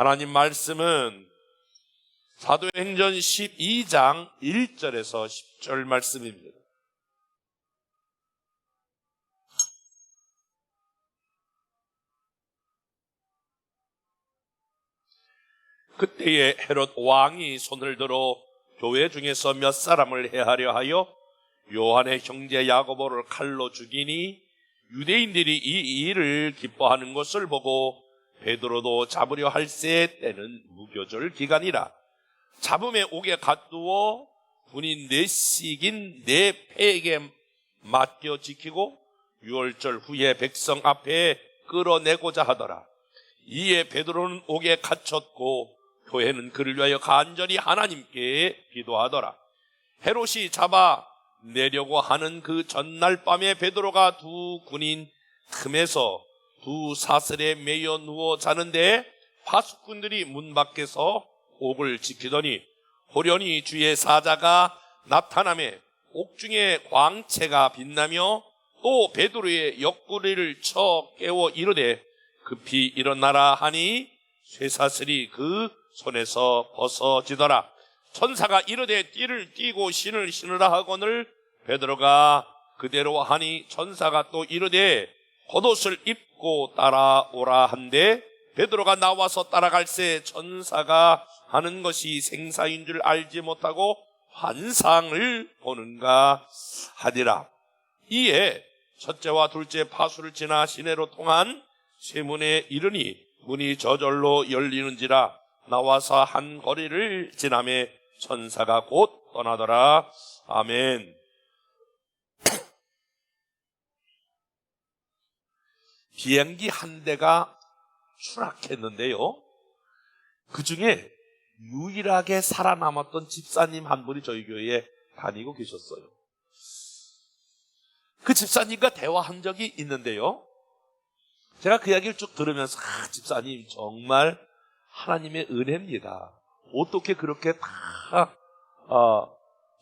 하나님 말씀은 사도행전 12장 1절에서 10절 말씀입니다. 그때에 헤롯 왕이 손을 들어 교회 중에서 몇 사람을 해하려 하여 요한의 형제 야고보를 칼로 죽이니, 유대인들이 이 일을 기뻐하는 것을 보고 베드로도 잡으려 할세 때는 무교절 기간이라 잡음에 옥에 가두어 군인 4씩인 4패에게 맡겨 지키고 6월절 후에 백성 앞에 끌어내고자 하더라. 이에 베드로는 옥에 갇혔고 교회는 그를 위하여 간절히 하나님께 기도하더라. 헤롯이 잡아 내려고 하는 그 전날 밤에 베드로가 두 군인 틈에서 두 사슬에 매여 누워 자는데 파수꾼들이 문 밖에서 옥을 지키더니 호련히 주의 사자가 나타나매 옥중에 광채가 빛나며 또 베드로의 옆구리를 쳐 깨워 이르되 급히 일어나라 하니 쇠사슬이 그 손에서 벗어지더라. 천사가 이르되 띠를 띠고 신을 신으라 하거늘 베드로가 그대로 하니 천사가 또 이르되 겉옷을 입고 따라오라 한데 베드로가 나와서 따라갈새 천사가 하는 것이 생사인 줄 알지 못하고 환상을 보는가 하리라. 이에 첫째와 둘째 파수를 지나 시내로 통한 쇠문에 이르니 문이 저절로 열리는지라 나와서 한 거리를 지나매 천사가 곧 떠나더라. 아멘. 비행기 한 대가 추락했는데요, 그 중에 유일하게 살아남았던 집사님 한 분이 저희 교회에 다니고 계셨어요. 그 집사님과 대화한 적이 있는데요, 제가 그 이야기를 쭉 들으면서 집사님 정말 하나님의 은혜입니다. 어떻게 그렇게 다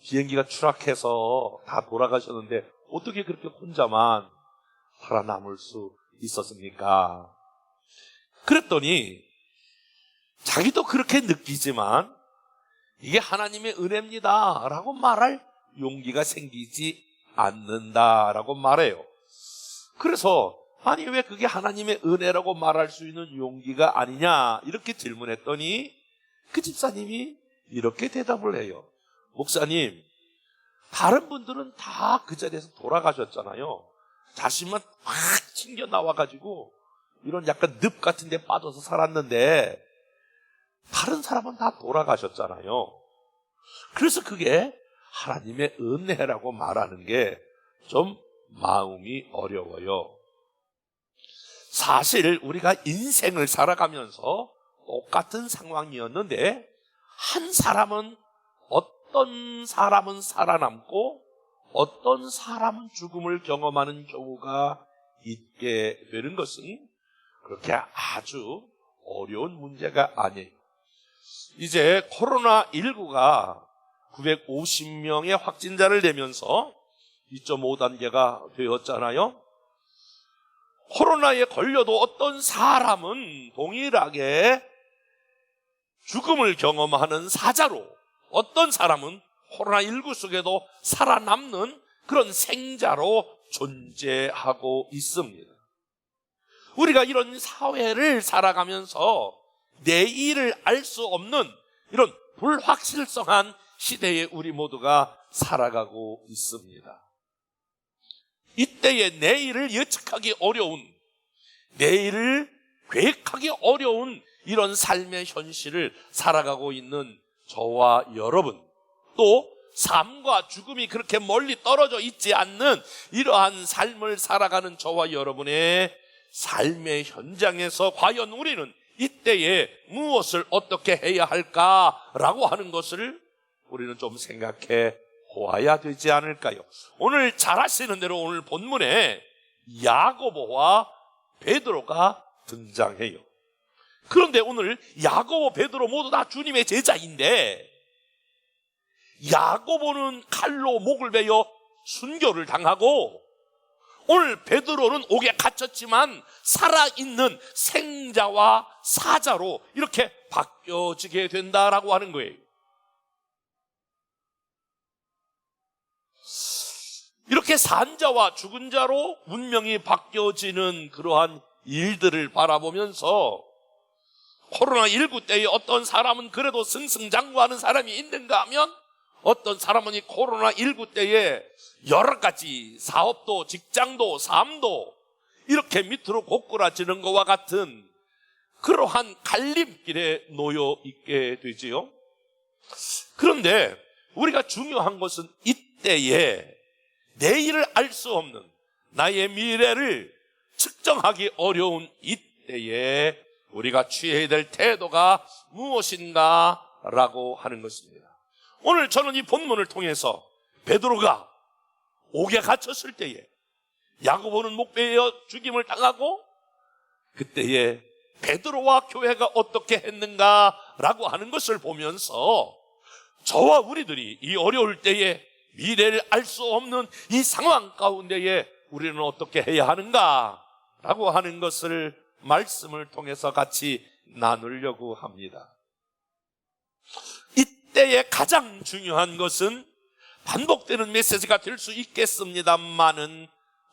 비행기가 추락해서 다 돌아가셨는데 어떻게 그렇게 혼자만 살아남을 수 있었습니까? 그랬더니 자기도 그렇게 느끼지만 이게 하나님의 은혜입니다 라고 말할 용기가 생기지 않는다라고 말해요. 그래서 아니 왜 그게 하나님의 은혜라고 말할 수 있는 용기가 아니냐 이렇게 질문했더니 그 집사님이 이렇게 대답을 해요. 목사님, 다른 분들은 다 그 자리에서 돌아가셨잖아요. 자신만 확 튕겨 나와가지고 이런 약간 늪 같은 데 빠져서 살았는데 다른 사람은 다 돌아가셨잖아요. 그래서 그게 하나님의 은혜라고 말하는 게 좀 마음이 어려워요. 사실 우리가 인생을 살아가면서 똑같은 상황이었는데 한 사람은 어떤 사람은 살아남고 어떤 사람은 죽음을 경험하는 경우가 있게 되는 것은 그렇게 아주 어려운 문제가 아니에요. 이제 코로나19가 950명의 확진자를 내면서 2.5단계가 되었잖아요. 코로나에 걸려도 어떤 사람은 동일하게 죽음을 경험하는 사자로, 어떤 사람은 코로나19 속에도 살아남는 그런 생자로 존재하고 있습니다. 우리가 이런 사회를 살아가면서 내일을 알 수 없는 이런 불확실성한 시대에 우리 모두가 살아가고 있습니다. 이때에 내일을 예측하기 어려운, 내일을 계획하기 어려운 이런 삶의 현실을 살아가고 있는 저와 여러분, 또 삶과 죽음이 그렇게 멀리 떨어져 있지 않는 이러한 삶을 살아가는 저와 여러분의 삶의 현장에서 과연 우리는 이때에 무엇을 어떻게 해야 할까라고 하는 것을 우리는 좀 생각해 보아야 되지 않을까요? 오늘 잘 아시는 대로 오늘 본문에 야고보와 베드로가 등장해요. 그런데 오늘 야고보, 베드로 모두 다 주님의 제자인데 야고보는 칼로 목을 베어 순교를 당하고 오늘 베드로는 옥에 갇혔지만 살아있는 생자와 사자로 이렇게 바뀌어지게 된다라고 하는 거예요. 이렇게 산자와 죽은 자로 운명이 바뀌어지는 그러한 일들을 바라보면서 코로나19 때에 어떤 사람은 그래도 승승장구하는 사람이 있는가 하면 어떤 사람은 이 코로나19 때에 여러 가지 사업도 직장도 삶도 이렇게 밑으로 고꾸라지는 것과 같은 그러한 갈림길에 놓여 있게 되지요. 그런데 우리가 중요한 것은 이때에 내일을 알 수 없는 나의 미래를 측정하기 어려운 이때에 우리가 취해야 될 태도가 무엇인가 라고 하는 것입니다. 오늘 저는 이 본문을 통해서 베드로가 옥에 갇혔을 때에 야고보는 목베어 죽임을 당하고 그때에 베드로와 교회가 어떻게 했는가라고 하는 것을 보면서 저와 우리들이 이 어려울 때에 미래를 알 수 없는 이 상황 가운데에 우리는 어떻게 해야 하는가라고 하는 것을 말씀을 통해서 같이 나누려고 합니다. 이때에 가장 중요한 것은 반복되는 메시지가 될 수 있겠습니다만은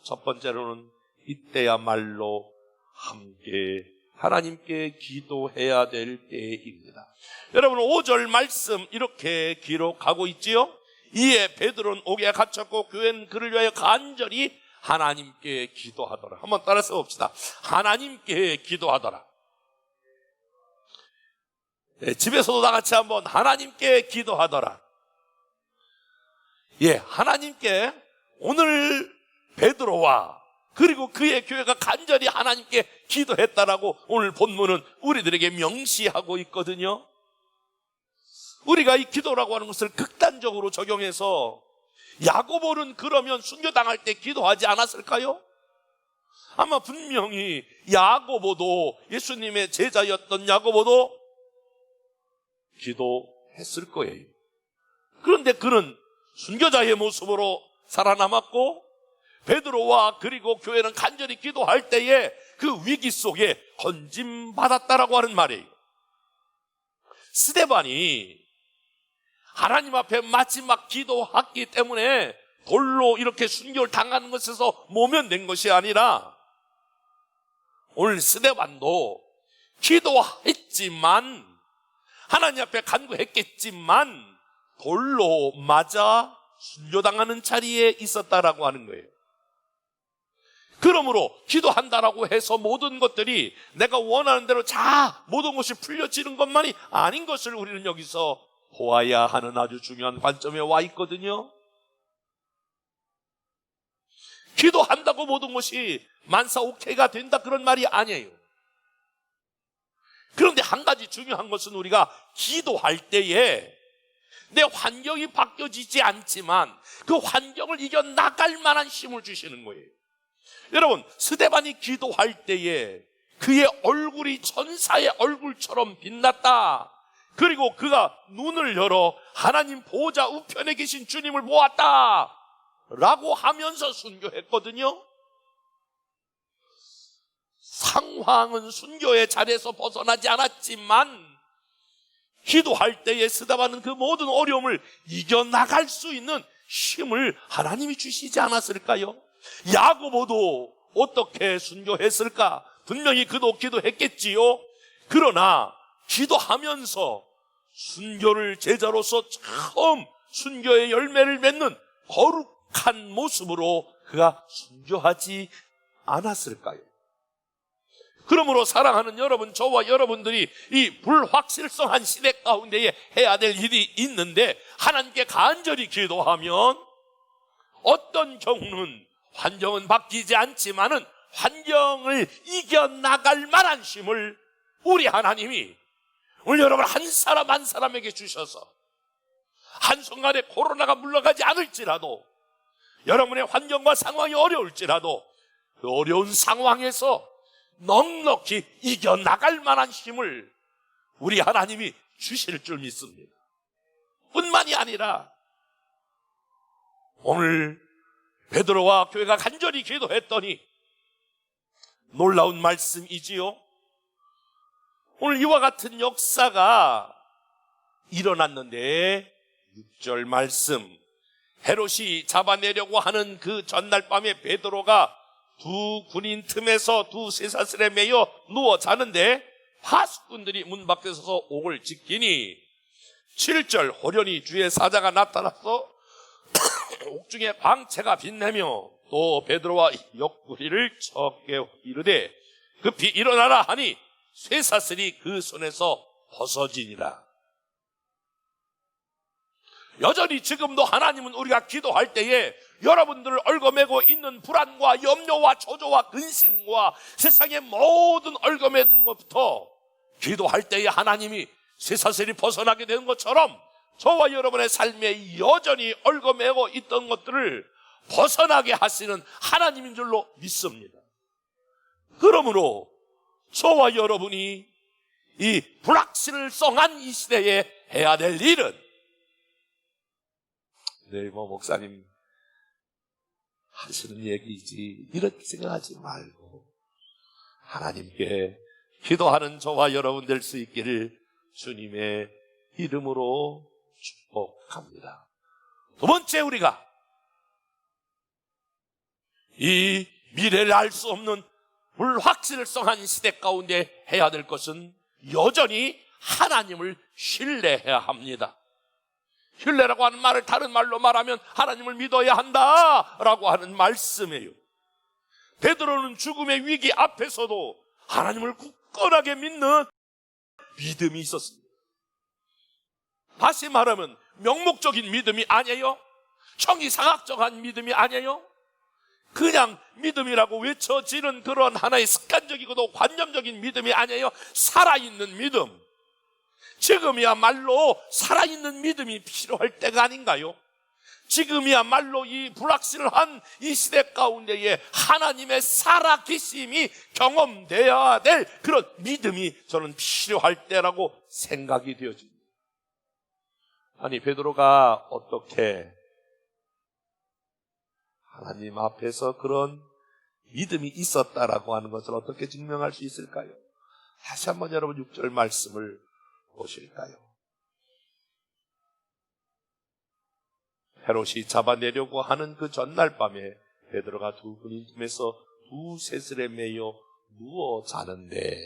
첫 번째로는 이때야말로 함께 하나님께 기도해야 될 때입니다. 여러분 5절 말씀 이렇게 기록하고 있지요. 이에 베드로는 옥에 갇혔고 교회는 그를 위하여 간절히 하나님께 기도하더라. 한번 따라서 봅시다. 하나님께 기도하더라. 네, 집에서도 다 같이 한번 하나님께 기도하더라. 예, 하나님께 오늘 베드로와 그리고 그의 교회가 간절히 하나님께 기도했다라고 오늘 본문은 우리들에게 명시하고 있거든요. 우리가 이 기도라고 하는 것을 극단적으로 적용해서 야고보는 그러면 순교당할 때 기도하지 않았을까요? 아마 분명히 야고보도 예수님의 제자였던 야고보도 기도했을 거예요. 그런데 그는 순교자의 모습으로 살아남았고 베드로와 그리고 교회는 간절히 기도할 때에 그 위기 속에 건짐받았다라고 하는 말이에요. 스데반이 하나님 앞에 마지막 기도했기 때문에 돌로 이렇게 순교를 당하는 것에서 모면된 것이 아니라 오늘 스데반도 기도했지만 하나님 앞에 간구했겠지만 돌로 맞아 순교당하는 자리에 있었다라고 하는 거예요. 그러므로 기도한다라고 해서 모든 것들이 내가 원하는 대로 모든 것이 풀려지는 것만이 아닌 것을 우리는 여기서 보아야 하는 아주 중요한 관점에 와 있거든요. 기도한다고 모든 것이 만사오케이가 된다 그런 말이 아니에요. 그런데 한 가지 중요한 것은 우리가 기도할 때에 내 환경이 바뀌어지지 않지만 그 환경을 이겨나갈 만한 힘을 주시는 거예요. 여러분 스데반이 기도할 때에 그의 얼굴이 천사의 얼굴처럼 빛났다. 그리고 그가 눈을 열어 하나님 보좌 우편에 계신 주님을 보았다 라고 하면서 순교했거든요. 상황은 순교의 자리에서 벗어나지 않았지만 기도할 때에 스데반은 그 모든 어려움을 이겨나갈 수 있는 힘을 하나님이 주시지 않았을까요? 야고보도 어떻게 순교했을까? 분명히 그도 기도했겠지요. 그러나 기도하면서 순교를 제자로서 처음 순교의 열매를 맺는 거룩한 모습으로 그가 순교하지 않았을까요? 그러므로 사랑하는 여러분, 저와 여러분들이 이 불확실성한 시대 가운데에 해야 될 일이 있는데 하나님께 간절히 기도하면 어떤 경우는 환경은 바뀌지 않지만은 환경을 이겨나갈 만한 힘을 우리 하나님이 오늘 여러분 한 사람 한 사람에게 주셔서 한순간에 코로나가 물러가지 않을지라도 여러분의 환경과 상황이 어려울지라도 그 어려운 상황에서 넉넉히 이겨나갈 만한 힘을 우리 하나님이 주실 줄 믿습니다. 뿐만이 아니라 오늘 베드로와 교회가 간절히 기도했더니 놀라운 말씀이지요. 오늘 이와 같은 역사가 일어났는데 6절 말씀, 헤롯이 잡아내려고 하는 그 전날 밤에 베드로가 두 군인 틈에서 두 쇠사슬에 매여 누워 자는데 파수꾼들이 문 밖에 서서 옥을 지키니 7절 호련히 주의 사자가 나타나서 옥중에 광채가 빛내며 또 베드로와 옆구리를 쳐 이르되 급히 일어나라 하니 쇠사슬이 그 손에서 벗어지니라. 여전히 지금도 하나님은 우리가 기도할 때에 여러분들을 얽어매고 있는 불안과 염려와 조조와 근심과 세상의 모든 얽어매는 것부터 기도할 때에 하나님이 쇠사슬이 벗어나게 되는 것처럼 저와 여러분의 삶에 여전히 얽어매고 있던 것들을 벗어나게 하시는 하나님인 줄로 믿습니다. 그러므로 저와 여러분이 이 불확실성한 이 시대에 해야 될 일은, 네, 목사님 하시는 얘기지 이렇게 생각하지 말고 하나님께 기도하는 저와 여러분 될 수 있기를 주님의 이름으로 축복합니다. 두 번째, 우리가 이 미래를 알 수 없는 불확실성한 시대 가운데 해야 될 것은 여전히 하나님을 신뢰해야 합니다. 신뢰라고 하는 말을 다른 말로 말하면 하나님을 믿어야 한다라고 하는 말씀이에요. 베드로는 죽음의 위기 앞에서도 하나님을 굳건하게 믿는 믿음이 있었습니다. 다시 말하면 명목적인 믿음이 아니에요. 청이상학적인 믿음이 아니에요. 그냥 믿음이라고 외쳐지는 그런 하나의 습관적이고도 관념적인 믿음이 아니에요. 살아있는 믿음. 지금이야말로 살아있는 믿음이 필요할 때가 아닌가요? 지금이야말로 이 불확실한 이 시대 가운데에 하나님의 살아계심이 경험되어야 될 그런 믿음이 저는 필요할 때라고 생각이 되어집니다. 아니, 베드로가 어떻게 하나님 앞에서 그런 믿음이 있었다라고 하는 것을 어떻게 증명할 수 있을까요? 다시 한번 여러분 6절 말씀을 보실까요? 헤롯이 잡아내려고 하는 그 전날 밤에 베드로가 두 군인 틈에서 두 쇠슬에 매여 누워 자는데,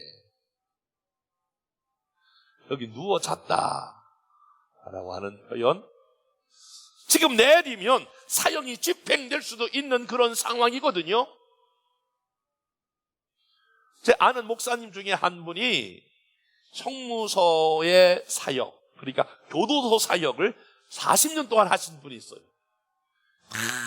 여기 누워 잤다 라고 하는 표현, 지금 내리면 사형이 집행될 수도 있는 그런 상황이거든요. 제 아는 목사님 중에 한 분이 성무서의 사역, 그러니까 교도소 사역을 40년 동안 하신 분이 있어요.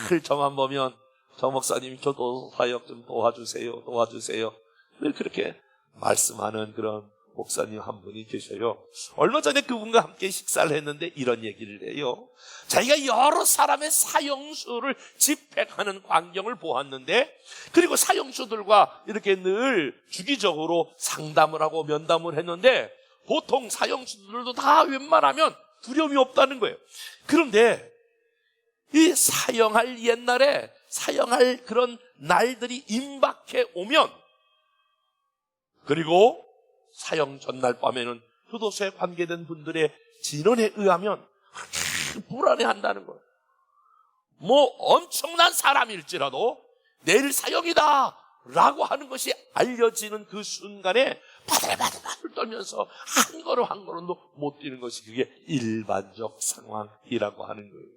늘 저만 보면 저 목사님 교도소 사역 좀 도와주세요, 도와주세요, 늘 그렇게 말씀하는 그런 목사님 한 분이 계셔요. 얼마 전에 그분과 함께 식사를 했는데 이런 얘기를 해요. 자기가 여러 사람의 사형수를 집행하는 광경을 보았는데, 그리고 사형수들과 이렇게 늘 주기적으로 상담을 하고 면담을 했는데, 보통 사형수들도 다 웬만하면 두려움이 없다는 거예요. 그런데 이 사형할 옛날에 사형할 그런 날들이 임박해 오면, 그리고 사형 전날 밤에는 교도소에 관계된 분들의 진언에 의하면 그렇게 불안해한다는 거예요. 뭐 엄청난 사람일지라도 내일 사형이다 라고 하는 것이 알려지는 그 순간에 바들바들 떨면서 한 걸음 한 걸음도 못 뛰는 것이 그게 일반적 상황이라고 하는 거예요.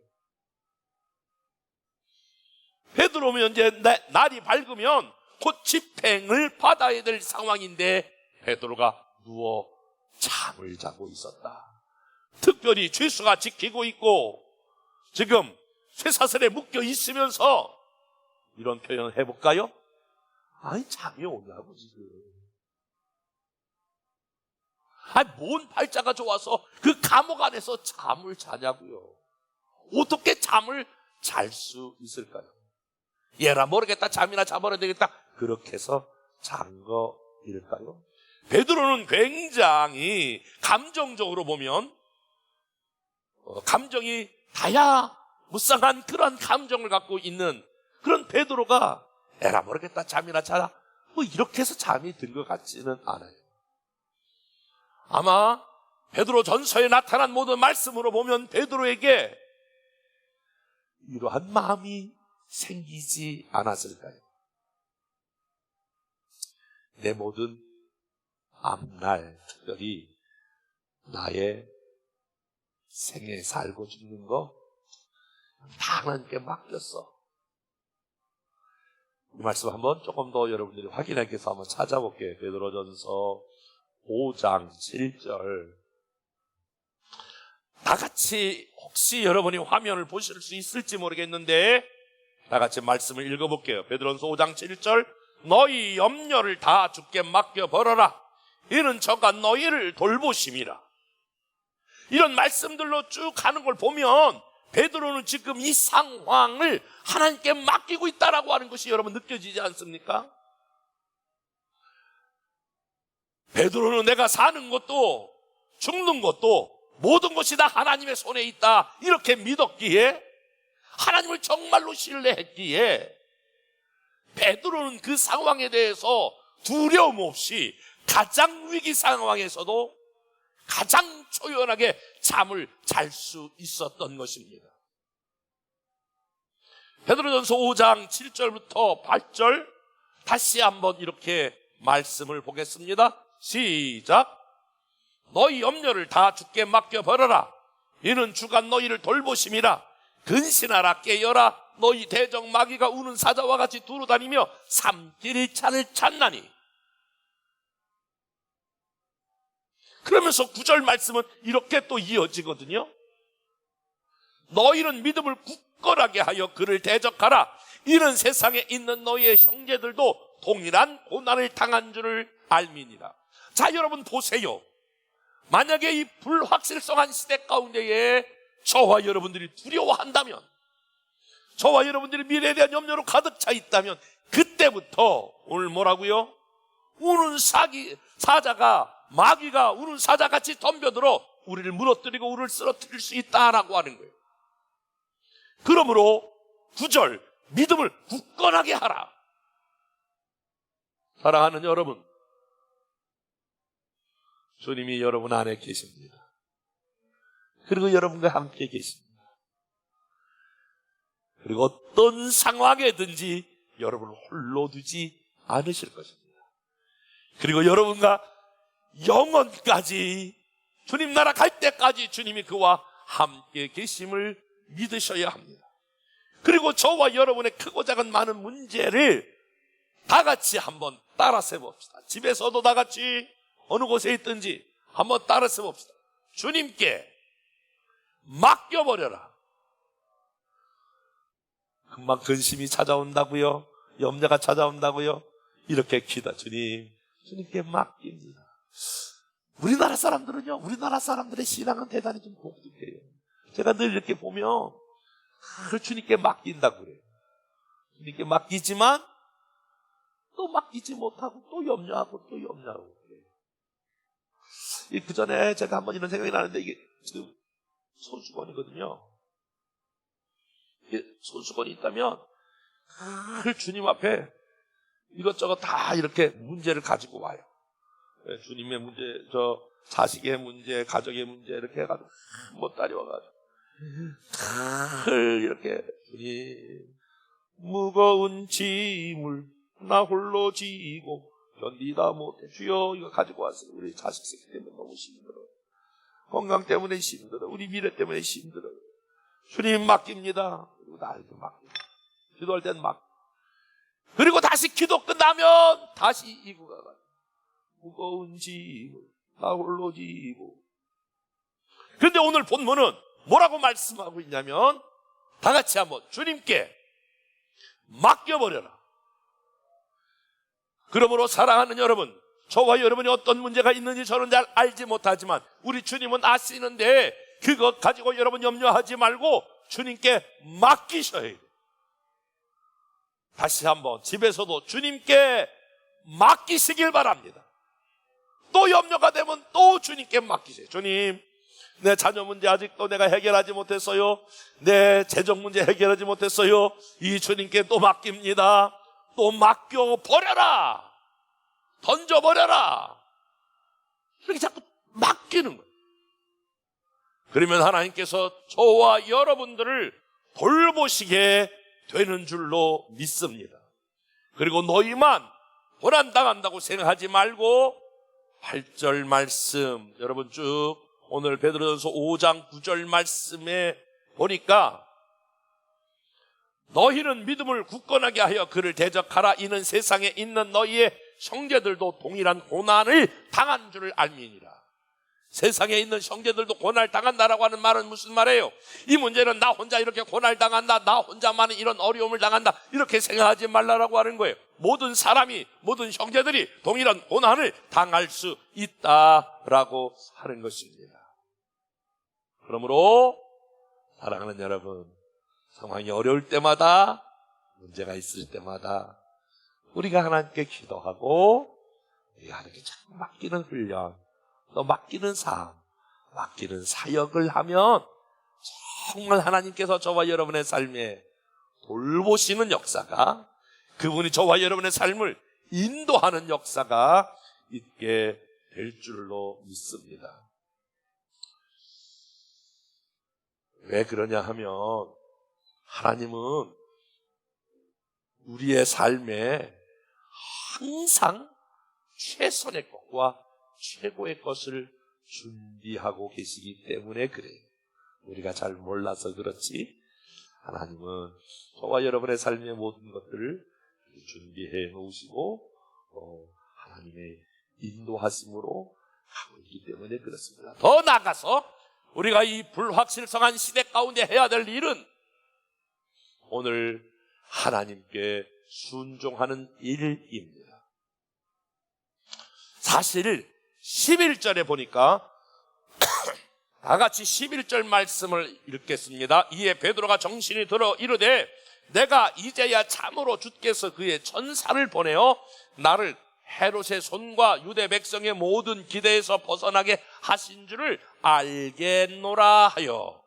베드로면 이제 날이 밝으면 곧 집행을 받아야 될 상황인데 베드로가 누워 잠을 자고 있었다. 특별히 죄수가 지키고 있고 지금 쇠사슬에 묶여 있으면서 이런 표현을 해볼까요? 아니, 잠이 오냐고 지금. 아니, 뭔 팔자가 좋아서 그 감옥 안에서 잠을 자냐고요. 어떻게 잠을 잘 수 있을까요? 얘라 모르겠다, 잠이나 자버려야 되겠다, 그렇게 해서 잔 거일까요? 베드로는 굉장히 감정적으로 보면 감정이 다야무쌍한 그런 감정을 갖고 있는 그런 베드로가 에라 모르겠다, 잠이나 자라, 뭐 이렇게 해서 잠이 든 것 같지는 않아요. 아마 베드로 전서에 나타난 모든 말씀으로 보면 베드로에게 이러한 마음이 생기지 않았을까요? 내 모든 앞날, 특별히 나의 생에 살고 죽는 거 다 하나님께 맡겼어. 이 말씀 한번 조금 더 여러분들이 확인하기 위해서 한번 찾아볼게요. 베드로전서 5장 7절. 다 같이 혹시 여러분이 화면을 보실 수 있을지 모르겠는데 다 같이 말씀을 읽어볼게요. 베드로전서 5장 7절. 너희 염려를 다 주께 맡겨버려라. 이는 저가 너희를 돌보심이라. 이런 말씀들로 쭉 가는 걸 보면 베드로는 지금 이 상황을 하나님께 맡기고 있다라고 하는 것이 여러분 느껴지지 않습니까? 베드로는 내가 사는 것도 죽는 것도 모든 것이 다 하나님의 손에 있다 이렇게 믿었기에, 하나님을 정말로 신뢰했기에 베드로는 그 상황에 대해서 두려움 없이 가장 위기 상황에서도 가장 초연하게 잠을 잘 수 있었던 것입니다. 베드로전서 5장 7절부터 8절 다시 한번 이렇게 말씀을 보겠습니다. 시작. 너희 염려를 다 주께 맡겨버려라. 이는 주가 너희를 돌보심이라. 근신하라, 깨어라. 너희 대적 마귀가 우는 사자와 같이 두루다니며 삼키리 찬을 찾나니. 그러면서 9절 말씀은 이렇게 또 이어지거든요. 너희는 믿음을 굳건하게 하여 그를 대적하라. 이는 세상에 있는 너희의 형제들도 동일한 고난을 당한 줄을 알미니라. 자, 여러분 보세요. 만약에 이 불확실성한 시대 가운데에 저와 여러분들이 두려워한다면, 저와 여러분들이 미래에 대한 염려로 가득 차 있다면, 그때부터 오늘 뭐라고요? 우는 사자가, 마귀가 우는 사자같이 덤벼들어 우리를 무너뜨리고 우리를 쓰러뜨릴 수 있다라고 하는 거예요. 그러므로 9절, 믿음을 굳건하게 하라. 사랑하는 여러분, 주님이 여러분 안에 계십니다. 그리고 여러분과 함께 계십니다. 그리고 어떤 상황에든지 여러분을 홀로 두지 않으실 것입니다. 그리고 여러분과 영원까지, 주님 나라 갈 때까지 주님이 그와 함께 계심을 믿으셔야 합니다. 그리고 저와 여러분의 크고 작은 많은 문제를 다 같이 한번 따라서 해봅시다. 집에서도 다 같이 어느 곳에 있든지 한번 따라서 해봅시다. 주님께 맡겨버려라. 금방 근심이 찾아온다고요? 염려가 찾아온다고요? 이렇게 기도. 주님께 맡깁니다. 우리나라 사람들은요, 우리나라 사람들의 신앙은 대단히 좀 독특해요. 제가 늘 이렇게 보면 주님께 맡긴다고 그래요. 주님께 맡기지만 또 맡기지 못하고 또 염려하고 또 염려하고 그래요. 그 전에 제가 한번 이런 생각이 나는데, 이게 지금 소주권이거든요. 소주권이 있다면 주님 앞에 이것저것 다 이렇게 문제를 가지고 와요. 주님의 문제, 저 자식의 문제, 가족의 문제 이렇게 해가지고 못 따려와가지고 이렇게 주님 무거운 짐을 나 홀로 지고 견디다 못해 주여 이거 가지고 왔어요. 우리 자식 새끼 때문에 너무 힘들어. 건강 때문에 힘들어. 우리 미래 때문에 힘들어. 주님 맡깁니다. 그리고 나에게 맡깁니다. 기도할 땐 그리고 다시 기도 끝나면 다시 이구가 가요. 무거운 짐을 나 홀로 지고. 그런데 오늘 본문은 뭐라고 말씀하고 있냐면, 다 같이 한번 주님께 맡겨버려라. 그러므로 사랑하는 여러분, 저와 여러분이 어떤 문제가 있는지 저는 잘 알지 못하지만 우리 주님은 아시는데, 그것 가지고 여러분 염려하지 말고 주님께 맡기셔야 돼요. 다시 한번 집에서도 주님께 맡기시길 바랍니다. 또 염려가 되면 또 주님께 맡기세요. 주님, 내 자녀 문제 아직도 내가 해결하지 못했어요. 내 재정 문제 해결하지 못했어요. 이 주님께 또 맡깁니다. 또 맡겨버려라. 던져버려라. 이렇게 자꾸 맡기는 거예요. 그러면 하나님께서 저와 여러분들을 돌보시게 되는 줄로 믿습니다. 그리고 너희만 고난당한다고 생각하지 말고 8절 말씀, 여러분 쭉 오늘 베드로전서 5장 9절 말씀에 보니까 너희는 믿음을 굳건하게 하여 그를 대적하라. 이는 세상에 있는 너희의 형제들도 동일한 고난을 당한 줄을 알미니라. 세상에 있는 형제들도 고난을 당한다라고 하는 말은 무슨 말이에요? 이 문제는 나 혼자 이렇게 고난을 당한다, 나 혼자만은 이런 어려움을 당한다, 이렇게 생각하지 말라라고 하는 거예요. 모든 사람이, 모든 형제들이 동일한 고난을 당할 수 있다라고 하는 것입니다. 그러므로 사랑하는 여러분, 상황이 어려울 때마다, 문제가 있을 때마다 우리가 하나님께 기도하고 우리가 하나님께 자꾸 맡기는 훈련, 또 맡기는 삶, 맡기는 사역을 하면 정말 하나님께서 저와 여러분의 삶에 돌보시는 역사가, 그분이 저와 여러분의 삶을 인도하는 역사가 있게 될 줄로 믿습니다. 왜 그러냐 하면 하나님은 우리의 삶에 항상 최선의 것과 최고의 것을 준비하고 계시기 때문에 그래요. 우리가 잘 몰라서 그렇지 하나님은 저와 여러분의 삶의 모든 것들을 준비해 놓으시고 하나님의 인도하심으로 가고 있기 때문에 그렇습니다. 더 나아가서 우리가 이 불확실성한 시대 가운데 해야 될 일은 오늘 하나님께 순종하는 일입니다. 사실 11절에 보니까 다 같이 11절 말씀을 읽겠습니다. 이에 베드로가 정신이 들어 이르되 내가 이제야 참으로 주께서 그의 천사를 보내어 나를 헤롯의 손과 유대 백성의 모든 기대에서 벗어나게 하신 줄을 알겠노라 하여.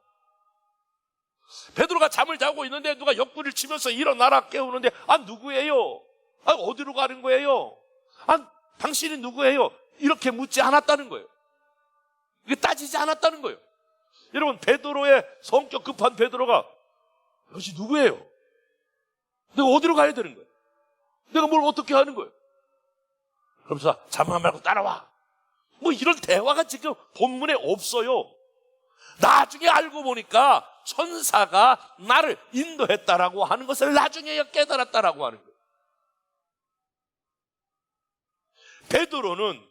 베드로가 잠을 자고 있는데 누가 옆구리를 치면서 일어나라 깨우는데 누구예요? 어디로 가는 거예요? 당신이 누구예요? 이렇게 묻지 않았다는 거예요. 이게 따지지 않았다는 거예요. 여러분, 베드로의 성격 급한 베드로가 당신 누구예요? 내가 어디로 가야 되는 거예요? 내가 뭘 어떻게 하는 거예요? 그러면서 잠만 말고 따라와. 이런 대화가 지금 본문에 없어요. 나중에 알고 보니까 천사가 나를 인도했다라고 하는 것을 나중에 깨달았다라고 하는 거예요. 베드로는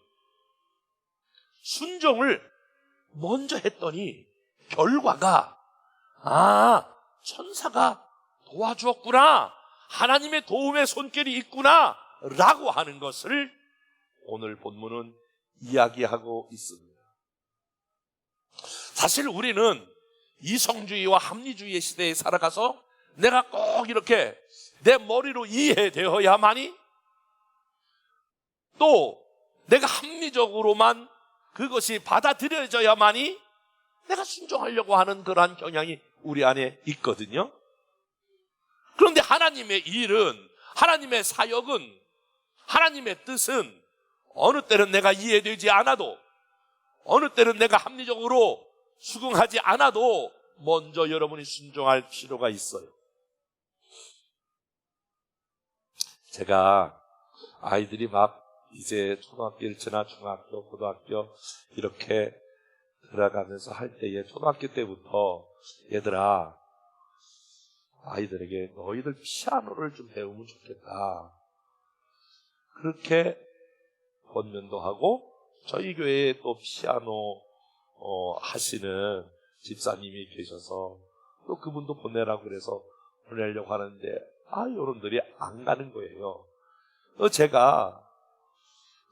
순종을 먼저 했더니 결과가 천사가 도와주었구나, 하나님의 도움의 손길이 있구나 라고 하는 것을 오늘 본문은 이야기하고 있습니다. 사실 우리는 이성주의와 합리주의의 시대에 살아가서 내가 꼭 이렇게 내 머리로 이해되어야만이, 또 내가 합리적으로만 그것이 받아들여져야만이 내가 순종하려고 하는 그러한 경향이 우리 안에 있거든요. 그런데 하나님의 일은, 하나님의 사역은, 하나님의 뜻은 어느 때는 내가 이해되지 않아도, 어느 때는 내가 합리적으로 수긍하지 않아도 먼저 여러분이 순종할 필요가 있어요. 제가 아이들이 막 이제 초등학교 1차나 중학교, 고등학교 이렇게 들어가면서 할 때에 초등학교 때부터 얘들아, 아이들에게 너희들 피아노를 좀 배우면 좋겠다, 그렇게 권면도 하고, 저희 교회에 또 피아노 하시는 집사님이 계셔서 또 그분도 보내라고 그래서 보내려고 하는데 여러분들이 안 가는 거예요. 제가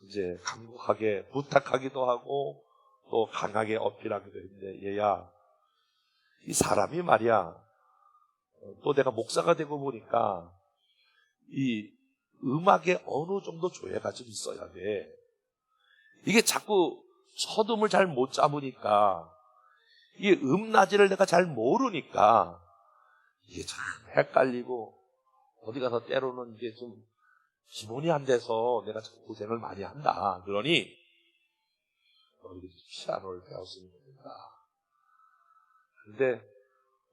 이제 강력하게 부탁하기도 하고 또 강하게 어필하기도 했는데, 얘야, 이 사람이 말이야, 또 내가 목사가 되고 보니까 이 음악에 어느 정도 조예가 좀 있어야 돼. 이게 자꾸 서듬을 잘 못 잡으니까, 이 음낮이를 내가 잘 모르니까 이게 참 헷갈리고, 어디 가서 때로는 이게 좀 기본이 안 돼서 내가 참 고생을 많이 한다. 그러니 너희들이 피아노를 배웠으면 좋겠다. 근데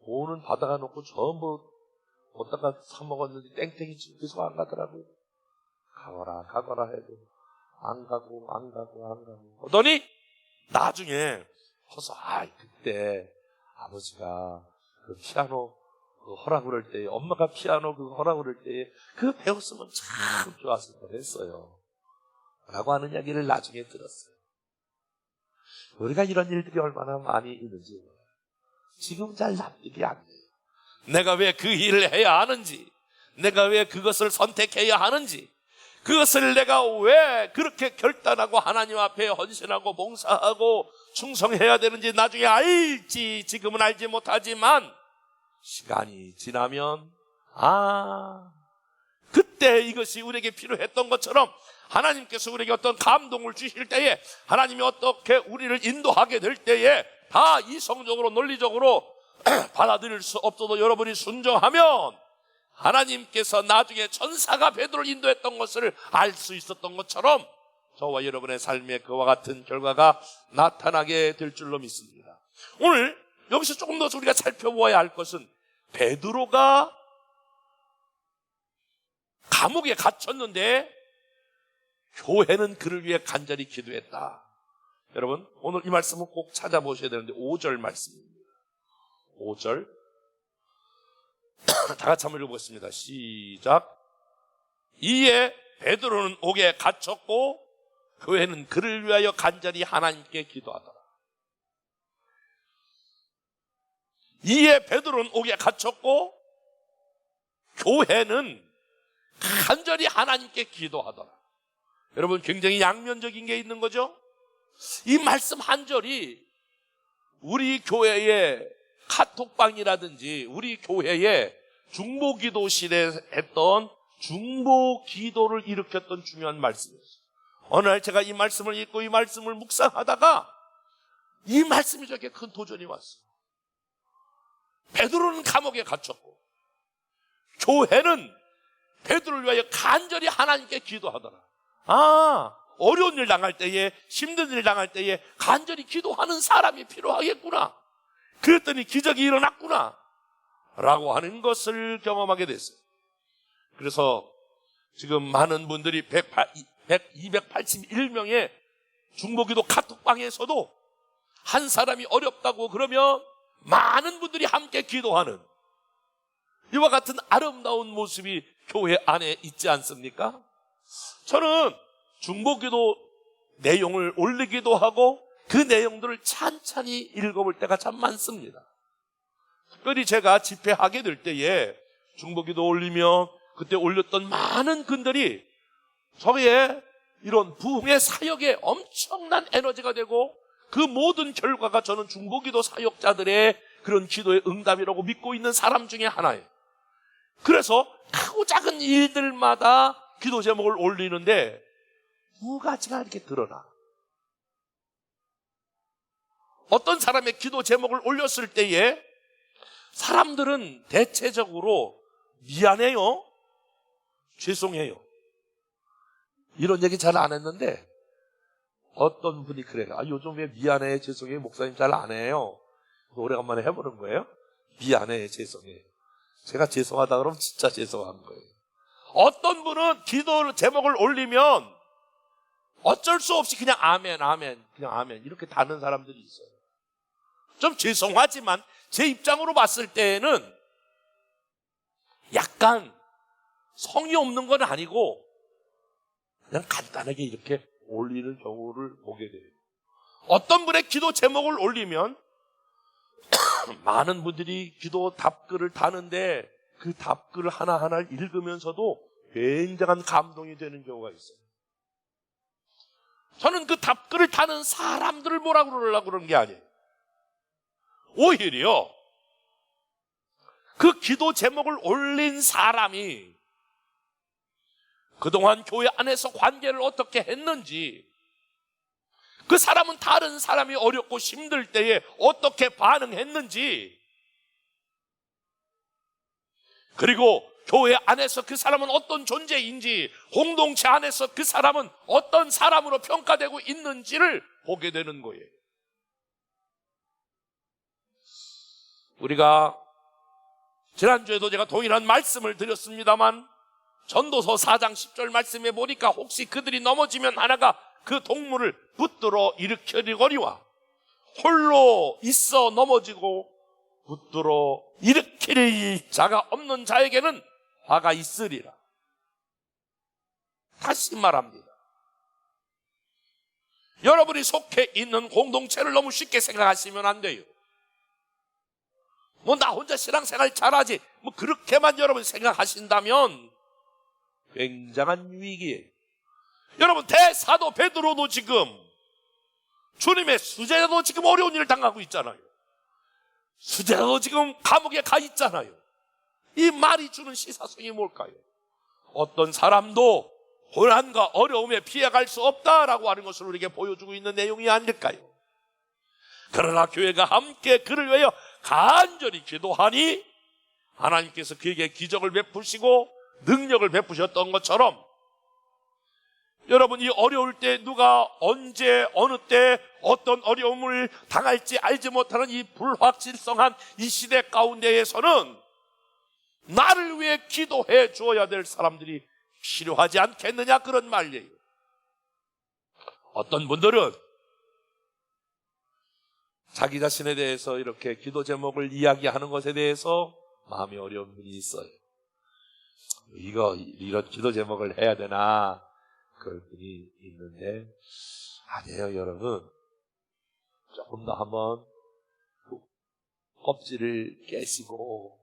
돈은 받아가 놓고 전부 어디다가 사먹었는지 땡땡이 집에서 안 가더라고요. 가거라 해도 안 가고. 그러더니 나중에 커서 그때 아버지가 그 피아노 그 허락 그럴 때, 엄마가 피아노 그 허락 그럴 때 그 배웠으면 참 좋았을 뻔했어요 라고 하는 이야기를 나중에 들었어요. 우리가 이런 일들이 얼마나 많이 있는지 지금 잘 납득이 안 돼요. 내가 왜 그 일을 해야 하는지, 내가 왜 그것을 선택해야 하는지, 그것을 내가 왜 그렇게 결단하고 하나님 앞에 헌신하고 봉사하고 충성해야 되는지 나중에 알지, 지금은 알지 못하지만 시간이 지나면 그때 이것이 우리에게 필요했던 것처럼 하나님께서 우리에게 어떤 감동을 주실 때에, 하나님이 어떻게 우리를 인도하게 될 때에 다 이성적으로 논리적으로 받아들일 수 없어도 여러분이 순종하면 하나님께서 나중에 천사가 베드로를 인도했던 것을 알 수 있었던 것처럼 저와 여러분의 삶에 그와 같은 결과가 나타나게 될 줄로 믿습니다. 오늘 여기서 조금 더 우리가 살펴보아야 할 것은, 베드로가 감옥에 갇혔는데 교회는 그를 위해 간절히 기도했다. 여러분, 오늘 이 말씀을 꼭 찾아보셔야 되는데 5절 말씀입니다. 5절 다 같이 한번 읽어보겠습니다. 시작. 이에 베드로는 옥에 갇혔고 교회는 그를 위하여 간절히 하나님께 기도하더라. 이에 베드로는 옥에 갇혔고 교회는 간절히 하나님께 기도하더라. 여러분, 굉장히 양면적인 게 있는 거죠. 이 말씀 한 절이 우리 교회의 카톡방이라든지 우리 교회의 중보기도실에 했던 중보기도를 일으켰던 중요한 말씀이었어요. 어느 날 제가 이 말씀을 읽고 이 말씀을 묵상하다가 이 말씀이 저에게 큰 도전이 왔어요. 베드로는 감옥에 갇혔고 교회는 베드로를 위하여 간절히 하나님께 기도하더라. 어려운 일 당할 때에, 힘든 일 당할 때에 간절히 기도하는 사람이 필요하겠구나. 그랬더니 기적이 일어났구나 라고 하는 것을 경험하게 됐어요. 그래서 지금 많은 분들이 281명의 중보기도 카톡방에서도 한 사람이 어렵다고 그러면 많은 분들이 함께 기도하는 이와 같은 아름다운 모습이 교회 안에 있지 않습니까? 저는 중보기도 내용을 올리기도 하고 그 내용들을 찬찬히 읽어볼 때가 참 많습니다. 특별히 제가 집회하게 될 때에 중보기도 올리면 그때 올렸던 많은 글들이 저의 이런 부흥의 사역에 엄청난 에너지가 되고 그 모든 결과가 저는 중보기도 사역자들의 그런 기도의 응답이라고 믿고 있는 사람 중에 하나예요. 그래서 크고 작은 일들마다 기도 제목을 올리는데 두 가지가 이렇게 드러나. 어떤 사람의 기도 제목을 올렸을 때에 사람들은 대체적으로 미안해요, 죄송해요, 이런 얘기 잘 안 했는데 어떤 분이 그래요. 요즘 왜 미안해, 죄송해, 목사님 잘 안 해요. 오래간만에 해보는 거예요. 미안해, 죄송해. 제가 죄송하다 그러면 진짜 죄송한 거예요. 어떤 분은 기도 제목을 올리면 어쩔 수 없이 그냥 아멘, 아멘, 그냥 아멘 이렇게 다는 사람들이 있어요. 좀 죄송하지만 제 입장으로 봤을 때는 약간 성의 없는 건 아니고 그냥 간단하게 이렇게 올리는 경우를 보게 돼요. 어떤 분의 기도 제목을 올리면 많은 분들이 기도 답글을 다는데 그 답글을 하나하나 읽으면서도 굉장한 감동이 되는 경우가 있어요. 저는 그 답글을 다는 사람들을 뭐라고 그러려고 그러는 게 아니에요. 오히려 그 기도 제목을 올린 사람이 그동안 교회 안에서 관계를 어떻게 했는지, 그 사람은 다른 사람이 어렵고 힘들 때에 어떻게 반응했는지, 그리고 교회 안에서 그 사람은 어떤 존재인지, 공동체 안에서 그 사람은 어떤 사람으로 평가되고 있는지를 보게 되는 거예요. 우리가 지난주에도 제가 동일한 말씀을 드렸습니다만, 전도서 4장 10절 말씀에 보니까 혹시 그들이 넘어지면 하나가 그 동물을 붙들어 일으키려거니와 홀로 있어 넘어지고 붙들어 일으킬 자가 없는 자에게는 화가 있으리라. 다시 말합니다. 여러분이 속해 있는 공동체를 너무 쉽게 생각하시면 안 돼요. 나 혼자 신앙생활 잘하지, 그렇게만 여러분 생각하신다면 굉장한 위기예요. 여러분, 대사도 베드로도 지금 주님의 수제자도 지금 어려운 일을 당하고 있잖아요. 수제자도 지금 감옥에 가 있잖아요. 이 말이 주는 시사성이 뭘까요? 어떤 사람도 고난과 어려움에 피해갈 수 없다라고 하는 것을 우리에게 보여주고 있는 내용이 아닐까요? 그러나 교회가 함께 그를 위하여 간절히 기도하니 하나님께서 그에게 기적을 베푸시고 능력을 베푸셨던 것처럼, 여러분, 이 어려울 때 누가 언제 어느 때 어떤 어려움을 당할지 알지 못하는 이 불확실성한 이 시대 가운데에서는 나를 위해 기도해 주어야 될 사람들이 필요하지 않겠느냐, 그런 말이에요. 어떤 분들은 자기 자신에 대해서 이렇게 기도 제목을 이야기하는 것에 대해서 마음이 어려운 분이 있어요. 이런 기도 제목을 해야 되나, 그럴 분이 있는데, 아니에요, 여러분. 조금 더 한번 껍질을 깨시고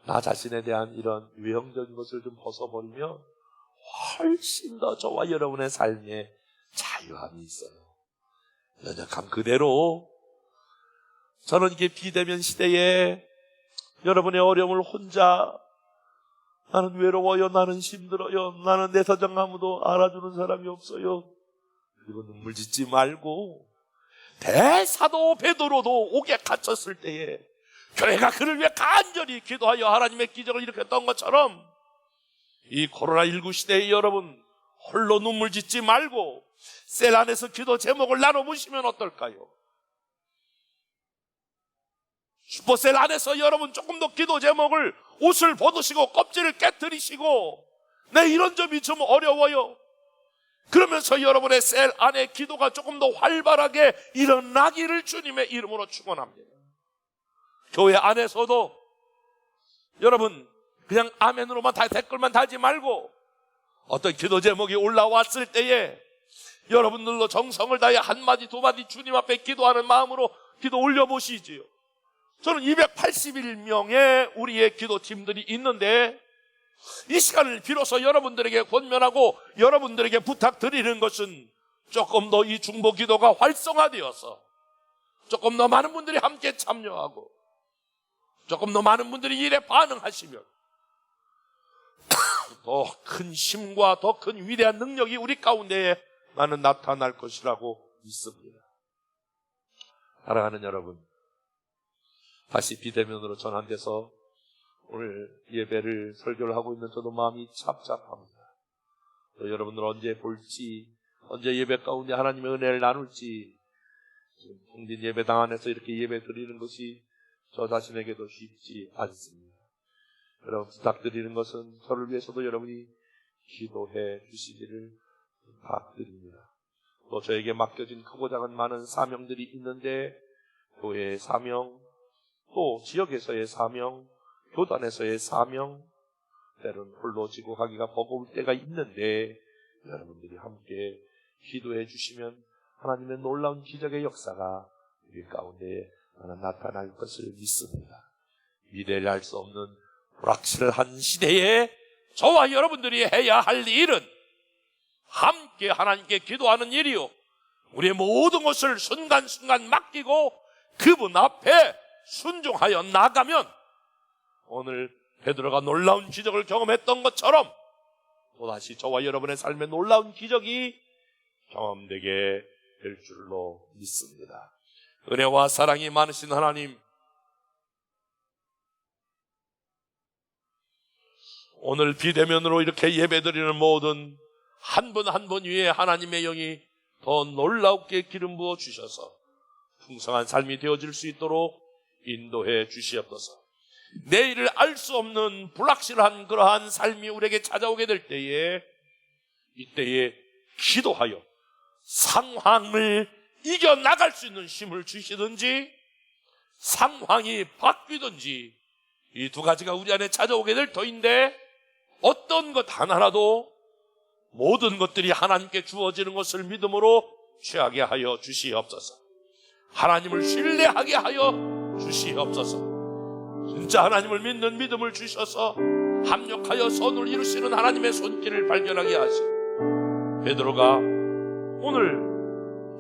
나 자신에 대한 이런 유형적인 것을 좀 벗어버리면 훨씬 더 저와 여러분의 삶에 자유함이 있어요. 연약함 그대로. 저는 이게 비대면 시대에 여러분의 어려움을 혼자, 나는 외로워요, 나는 힘들어요, 나는 내 사정 아무도 알아주는 사람이 없어요, 그리고 눈물 짓지 말고, 대사도 베드로도 옥에 갇혔을 때에 교회가 그를 위해 간절히 기도하여 하나님의 기적을 일으켰던 것처럼, 이 코로나19 시대에 여러분 홀로 눈물 짓지 말고 셀 안에서 기도 제목을 나눠보시면 어떨까요? 슈퍼셀 안에서 여러분 조금 더 기도 제목을, 옷을 벗으시고 껍질을 깨뜨리시고, 내 이런 점이 좀 어려워요, 그러면서 여러분의 셀 안에 기도가 조금 더 활발하게 일어나기를 주님의 이름으로 축원합니다. 교회 안에서도 여러분 그냥 아멘으로만 댓글만 달지 말고, 어떤 기도 제목이 올라왔을 때에 여러분들로 정성을 다해 한마디 두마디 주님 앞에 기도하는 마음으로 기도 올려보시지요. 저는 281명의 우리의 기도팀들이 있는데, 이 시간을 빌어서 여러분들에게 권면하고 여러분들에게 부탁드리는 것은 조금 더 이 중보 기도가 활성화되어서 조금 더 많은 분들이 함께 참여하고 조금 더 많은 분들이 일에 반응하시면 더 큰 힘과 더 큰 위대한 능력이 우리 가운데에 나는 나타날 것이라고 믿습니다. 사랑하는 여러분, 다시 비대면으로 전환돼서 오늘 예배를 설교를 하고 있는 저도 마음이 착잡합니다. 또 여러분들 언제 볼지, 언제 예배 가운데 하나님의 은혜를 나눌지, 홍진 예배당 안에서 이렇게 예배 드리는 것이 저 자신에게도 쉽지 않습니다. 여러분, 부탁드리는 것은 저를 위해서도 여러분이 기도해 주시기를 부탁드립니다. 또 저에게 맡겨진 크고 작은 많은 사명들이 있는데, 교회의 사명, 또 지역에서의 사명, 교단에서의 사명, 때로는 홀로 지고 가기가 버거울 때가 있는데, 여러분들이 함께 기도해 주시면 하나님의 놀라운 기적의 역사가 우리 가운데 나타날 것을 믿습니다. 미래를 알 수 없는 불확실한 시대에 저와 여러분들이 해야 할 일은 함께 하나님께 기도하는 일이요, 우리의 모든 것을 순간순간 맡기고 그분 앞에 순종하여 나가면 오늘 베드로가 놀라운 기적을 경험했던 것처럼 또다시 저와 여러분의 삶에 놀라운 기적이 경험되게 될 줄로 믿습니다. 은혜와 사랑이 많으신 하나님, 오늘 비대면으로 이렇게 예배드리는 모든 한 분 한 분 위에 하나님의 영이 더 놀랍게 기름 부어 주셔서 풍성한 삶이 되어질 수 있도록 인도해 주시옵소서. 내일을 알 수 없는 불확실한 그러한 삶이 우리에게 찾아오게 될 때에, 이때에 기도하여 상황을 이겨나갈 수 있는 힘을 주시든지 상황이 바뀌든지 이 두 가지가 우리 안에 찾아오게 될 터인데, 어떤 것 하나라도 모든 것들이 하나님께 주어지는 것을 믿음으로 취하게 하여 주시옵소서. 하나님을 신뢰하게 하여 주시옵소서. 진짜 하나님을 믿는 믿음을 주셔서 합력하여 선을 이루시는 하나님의 손길을 발견하게 하시고, 베드로가 오늘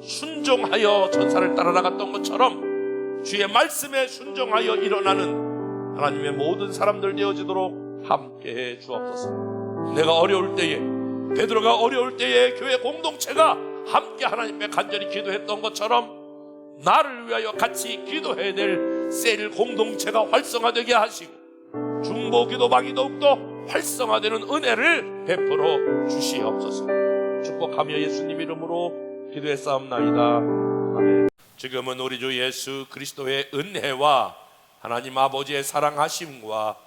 순종하여 전사를 따라 나갔던 것처럼 주의 말씀에 순종하여 일어나는 하나님의 모든 사람들 되어지도록 함께해 주옵소서. 내가 어려울 때에, 베드로가 어려울 때에 교회 공동체가 함께 하나님께 간절히 기도했던 것처럼 나를 위하여 같이 기도해야 될 셀 공동체가 활성화되게 하시고 중보 기도방이 더욱더 활성화되는 은혜를 베풀어 주시옵소서. 축복하며 예수님 이름으로 기도했사옵나이다. 아멘. 지금은 우리 주 예수 그리스도의 은혜와 하나님 아버지의 사랑하심과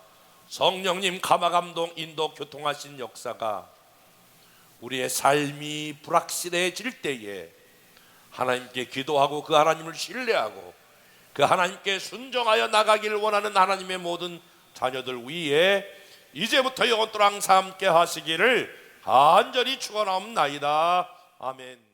성령님 감화감동 인도 교통하신 역사가 우리의 삶이 불확실해질 때에 하나님께 기도하고 그 하나님을 신뢰하고 그 하나님께 순종하여 나가기를 원하는 하나님의 모든 자녀들 위에 이제부터 영원토록 항상 함께 하시기를 간절히 축원하옵나이다. 아멘.